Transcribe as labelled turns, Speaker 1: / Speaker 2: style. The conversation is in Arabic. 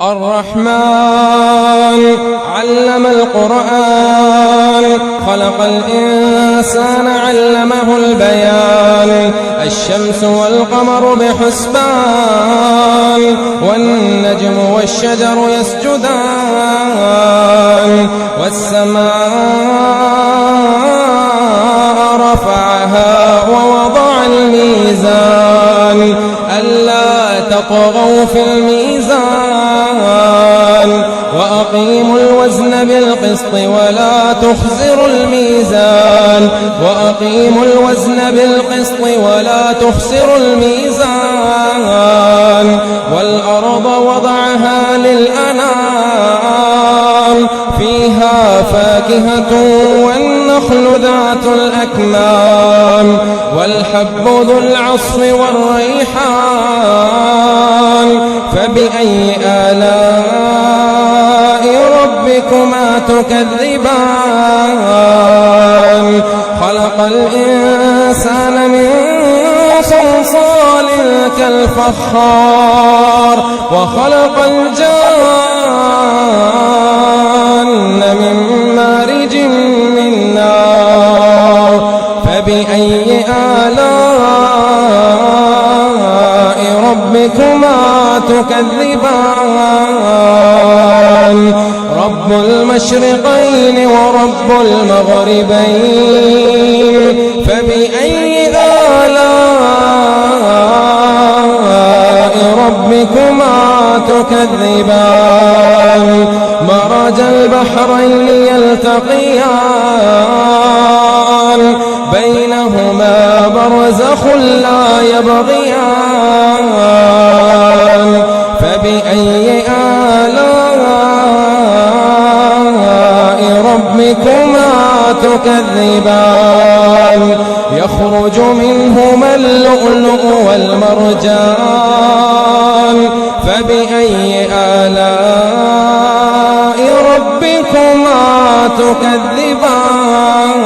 Speaker 1: الرحمن علم القرآن خلق الإنسان علمه البيان الشمس والقمر بحسبان والنجم والشجر يسجدان والسماء رفعها ووضع الميزان ألا تطغوا في الميزان وأقيموا الوزن بالقسط ولا تخسروا الميزان وأقيموا الوزن بالقسط ولا تخسروا الميزان والأرض وضعها للأنام فيها فاكهة والنخل ذات الأكمام والحب ذو العصف والريحان فبأي آلاء ربكما تكذبان خلق الإنسان من صلصال كالفخار وخلق الجان من مارج من نار فبأي آلاء ربكما تكذبان رب المشرقين ورب المغربين فبأي آلاء ربكما تكذبان مرج البحرين يلتقيان بينهما برزخ لا يبغيان فبأي آلاء ربكما تكذبان يخرج منهما اللؤلؤ والمرجان فبأي آلاء ربكما تكذبان